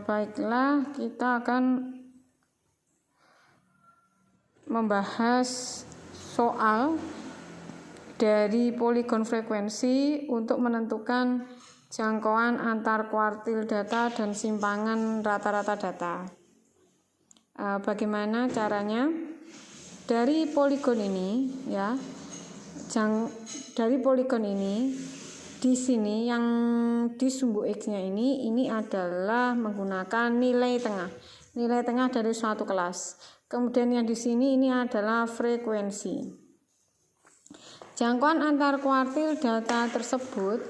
Baiklah, kita akan membahas soal dari poligon frekuensi untuk menentukan jangkauan antar kuartil data dan simpangan rata-rata data. Bagaimana caranya? Dari poligon ini, ya, dari poligon ini, di sini yang di sumbu X-nya ini adalah menggunakan nilai tengah. Nilai tengah dari suatu kelas. Kemudian yang di sini ini adalah frekuensi. Jangkauan antar kuartil data tersebut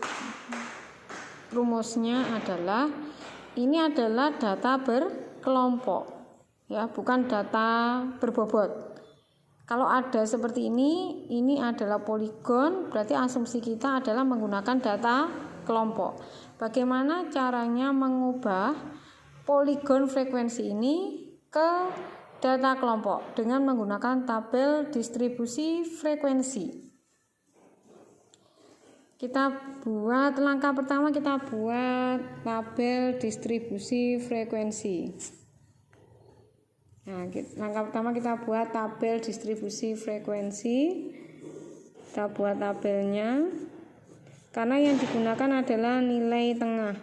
rumusnya adalah ini adalah data berkelompok, ya, bukan data berbobot. Kalau ada seperti ini adalah poligon, berarti asumsi kita adalah menggunakan data kelompok. Bagaimana caranya mengubah poligon frekuensi ini ke data kelompok? Dengan menggunakan tabel distribusi frekuensi. Kita buat langkah pertama, kita buat tabel distribusi frekuensi. Nah, langkah pertama kita buat tabel distribusi frekuensi. Kita buat tabelnya. Karena yang digunakan adalah nilai tengah.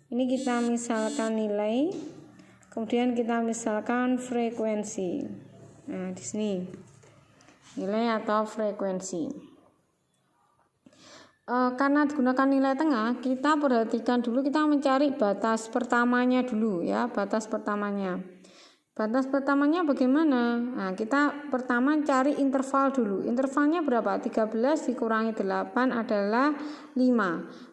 Ini kita misalkan nilai, kemudian kita misalkan frekuensi. Nah, di sini nilai atau frekuensi. Karena digunakan nilai tengah, kita perhatikan dulu, kita mencari batas pertamanya dulu, ya, batas pertamanya. Batas pertamanya bagaimana? Nah, kita pertama cari interval dulu. Intervalnya berapa? 13 dikurangi 8 adalah 5.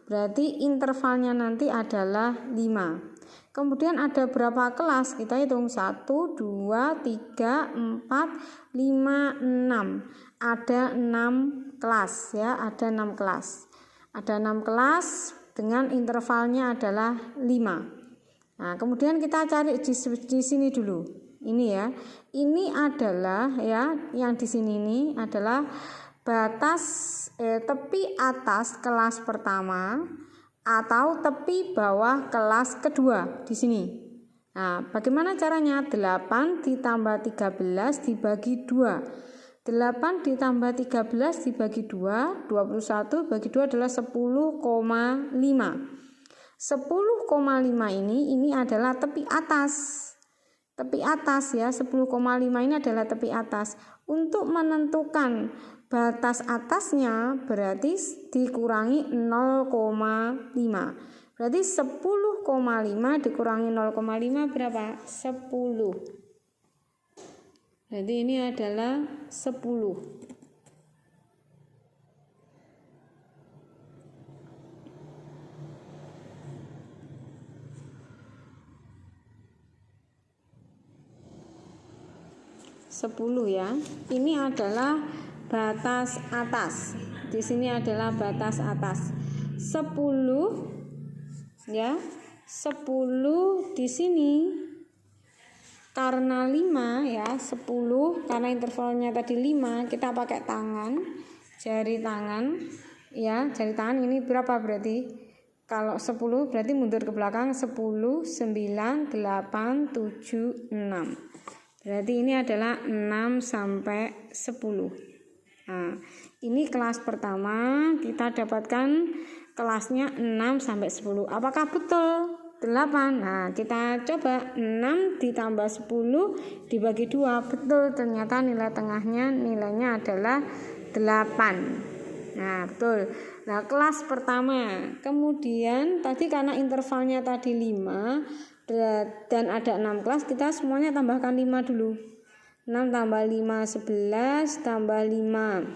Berarti intervalnya nanti adalah 5. Kemudian ada berapa kelas? Kita hitung 1, 2, 3, 4, 5, 6. Ada 6 kelas, ya, ada 6 kelas. Ada 6 kelas dengan intervalnya adalah 5. Nah, kemudian kita cari di sini dulu. Ini, ya. Ini adalah, ya, yang di sini ini adalah batas tepi atas kelas pertama atau tepi bawah kelas kedua di sini. Nah, bagaimana caranya? 8 ditambah 13 dibagi 2. 8 ditambah 13 dibagi 2, 21 bagi 2 adalah 10,5. 10,5 ini adalah tepi atas. Tepi atas, ya, 10,5 ini adalah tepi atas. Untuk menentukan batas atasnya berarti dikurangi 0,5. Berarti 10,5 dikurangi 0,5 berapa? 10. Jadi ini adalah 10. Ya. Ini adalah batas atas. Di sini adalah batas atas. 10, ya. 10 di sini karena 5, ya, 10 karena intervalnya tadi 5, kita pakai tangan, jari tangan, ya, jari tangan ini berapa berarti? Kalau 10 berarti mundur ke belakang 10, 9, 8, 7, 6. Berarti ini adalah 6 sampai 10. Nah, ini kelas pertama, kita dapatkan kelasnya 6 sampai 10. Apakah betul? 8. Nah, kita coba 6 ditambah 10 dibagi 2. Betul, ternyata nilai tengahnya nilainya adalah 8. Nah, betul. Nah, kelas pertama. Kemudian tadi karena intervalnya tadi 5 dan ada 6 kelas, kita semuanya tambahkan 5 dulu. 6 tambah 5 11 tambah 5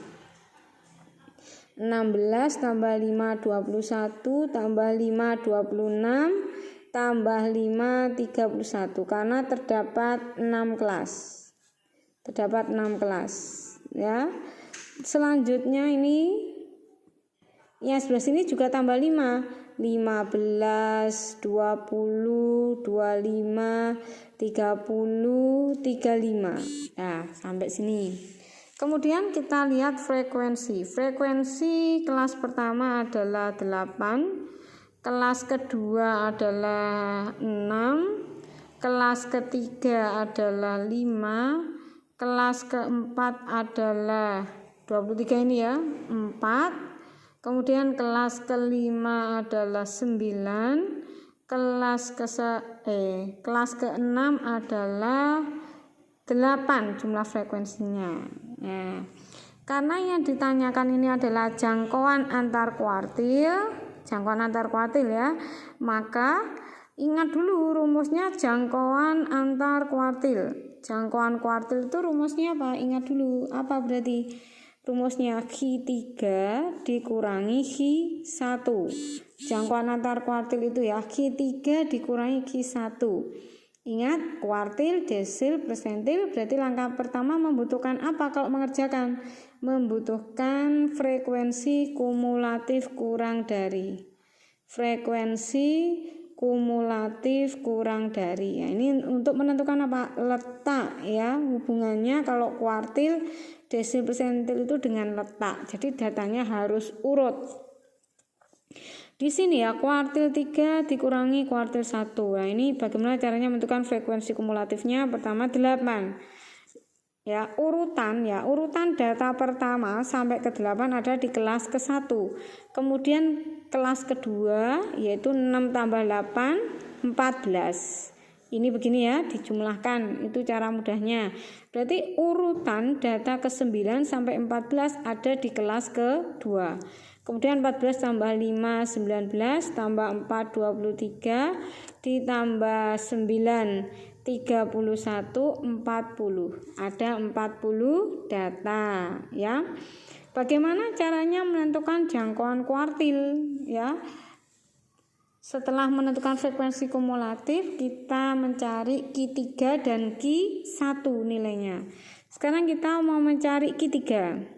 16 tambah 5 21 tambah 5 26 tambah 5 31 karena terdapat 6 kelas. Terdapat 6 kelas, ya. Selanjutnya ini yang sebelah sini juga tambah 5. 15, 20, 25, 30, 35. Nah, sampai sini. Kemudian kita lihat frekuensi. Frekuensi kelas pertama adalah 8. kelas kedua adalah 6, kelas ketiga adalah 5, kelas keempat adalah 23 ini ya, 4, kemudian kelas kelima adalah 9, kelas ke-6 adalah 8 jumlah frekuensinya. Nah, karena yang ditanyakan ini adalah jangkauan antar kuartil ya, maka ingat dulu rumusnya jangkauan antar kuartil. Jangkauan kuartil itu rumusnya apa? Ingat dulu, apa berarti? Rumusnya Q3 dikurangi Q1. Jangkauan antar kuartil itu ya, Q3 dikurangi Q1. Ingat, kuartil, desil, persentil, berarti langkah pertama membutuhkan apa kalau mengerjakan? Membutuhkan frekuensi kumulatif kurang dari. Frekuensi kumulatif kurang dari. Ya, ini untuk menentukan apa? Letak ya, hubungannya kalau kuartil, desil, persentil itu dengan letak. Jadi datanya harus urut. Di sini ya, kuartil 3 dikurangi kuartil 1. Nah, ini bagaimana caranya menentukan frekuensi kumulatifnya? Pertama 8. Ya, urutan data pertama sampai ke 8 ada di kelas ke-1. Kemudian kelas kedua yaitu 6 tambah 8 14. Ini begini ya, dijumlahkan, itu cara mudahnya. Berarti urutan data ke-9 sampai 14 ada di kelas ke-2. Kemudian 14 tambah 5 19 tambah 4 23 ditambah 9 31 40. Ada 40 data ya. Bagaimana caranya menentukan jangkauan kuartil ya? Setelah menentukan frekuensi kumulatif, kita mencari Q3 dan Q1 nilainya. Sekarang kita mau mencari Q3.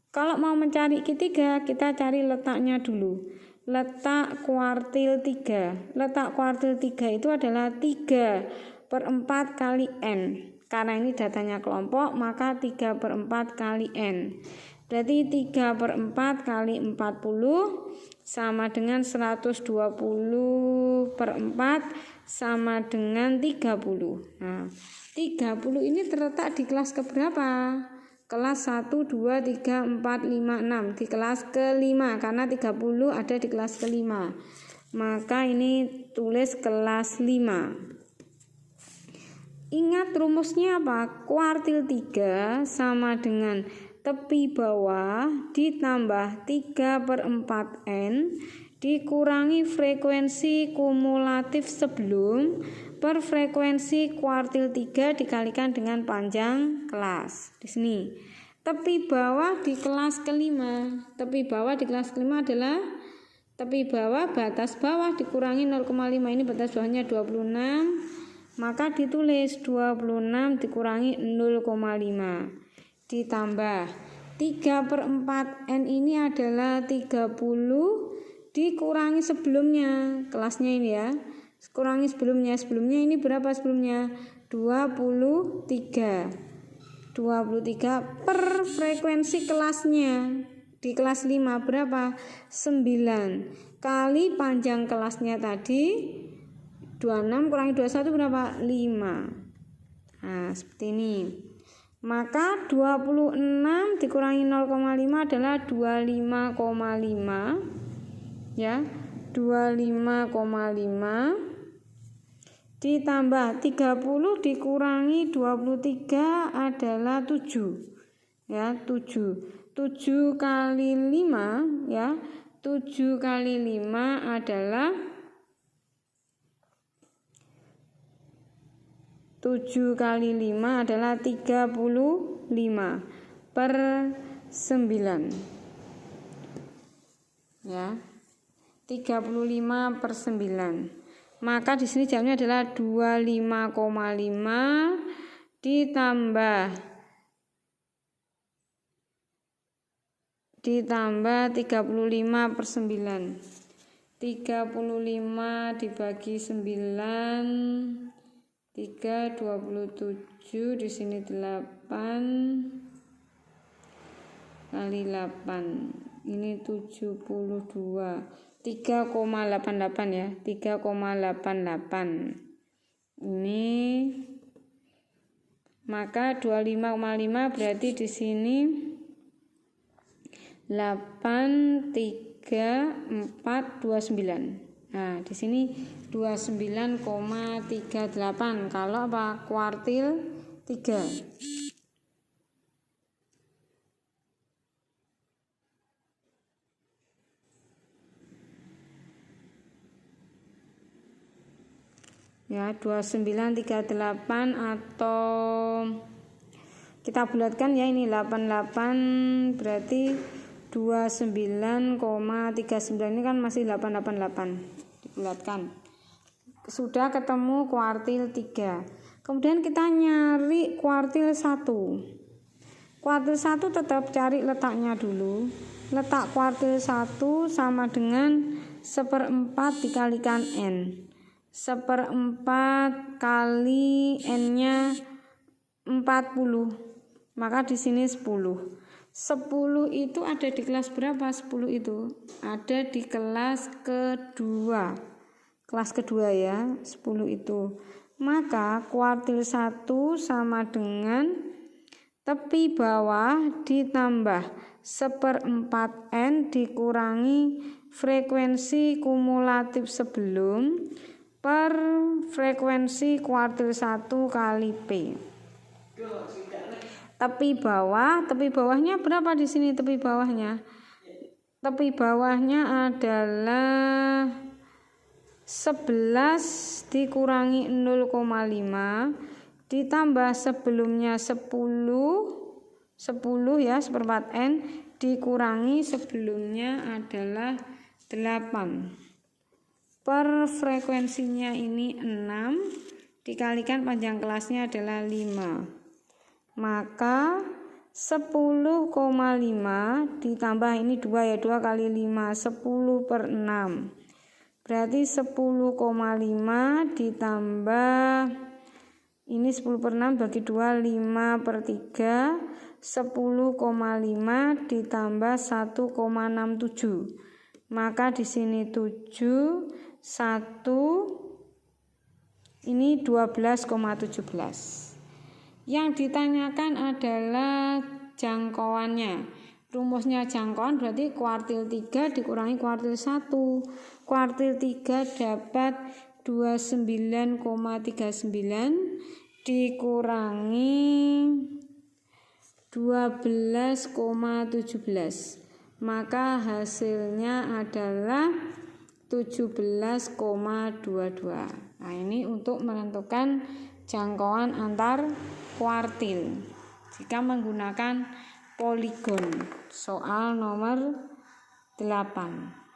Kalau mau mencari Q3, kita cari letaknya dulu. Letak kuartil 3. Letak kuartil 3 itu adalah 3/4 kali N. Karena ini datanya kelompok, maka 3/4 kali N. Berarti 3/4 kali 40 sama dengan 120/4 sama dengan 30. Nah, 30 ini terletak di kelas keberapa? Kelas 1, 2, 3, 4, 5, 6. Di kelas ke-5 karena 30 ada di kelas ke-5. Maka ini tulis kelas 5. Ingat rumusnya apa? Kuartil 3 sama dengan tepi bawah ditambah 3/4 N dikurangi frekuensi kumulatif sebelum per frekuensi kuartil 3 dikalikan dengan panjang kelas. Di sini tepi bawah di kelas kelima. Tepi bawah di kelas kelima adalah tepi bawah batas bawah dikurangi 0,5. Ini batas bawahnya 26. Maka ditulis 26 dikurangi 0,5 ditambah 3/4 N ini adalah 30 dikurangi sebelumnya. Kelasnya ini ya. Kurangi sebelumnya ini berapa sebelumnya? 23 per frekuensi kelasnya di kelas 5 berapa? 9 kali panjang kelasnya tadi 26 kurangi 21 berapa? 5. Nah seperti ini. Maka 26 dikurangi 0,5 adalah 25,5 ya, 25,5 ditambah 30 dikurangi 23 adalah 7 ya, 7 kali 5 ya, 7 kali 5 adalah 7 kali 5 adalah 35 per 9 ya, 35 per 9. Maka di sini jawabnya adalah 25,5 ditambah 35 per 9. 35 dibagi 9 3 27, di sini 8 kali 8 ini 72. 3,88 ya, 3,88. Ini maka 25,5 berarti di sini 83429. Nah, di sini 29,38 kalau apa? Kuartil 3. Ya, 2938 atau kita bulatkan ya, ini 88 berarti 29,39 ini kan masih 888, dibulatkan. Sudah ketemu kuartil 3. Kemudian kita nyari kuartil 1. Kuartil 1 tetap cari letaknya dulu. Letak kuartil 1 sama dengan 1/4 dikalikan N. 1/4 kali N-nya 40. Maka di sini 10. 10 itu ada di kelas berapa? 10 itu ada di kelas kedua. Kelas kedua ya, 10 itu. Maka kuartil 1 sama dengan tepi bawah ditambah 1/4 N dikurangi frekuensi kumulatif sebelum per frekuensi kuartil 1 kali P. Tepi bawahnya berapa di sini? Tepi bawahnya adalah 11 dikurangi 0,5 ditambah sebelumnya 10 ya, 1/4 N dikurangi sebelumnya adalah 8. Per frekuensinya ini 6 dikalikan panjang kelasnya adalah 5. Maka 10,5 ditambah ini 2 ya, 2 kali 5 10/6. Berarti 10,5 ditambah ini 10/6 bagi 2 5/3. 10,5 ditambah 1,67. Maka di sini 7 1 ini 12,17. Yang ditanyakan adalah jangkauannya. Rumusnya jangkauan berarti kuartil 3 dikurangi kuartil 1. Kuartil 3 dapat 29,39 dikurangi 12,17. Maka hasilnya adalah 17,22. Nah, ini untuk menentukan jangkauan antar kuartil jika menggunakan poligon. Soal nomor 8.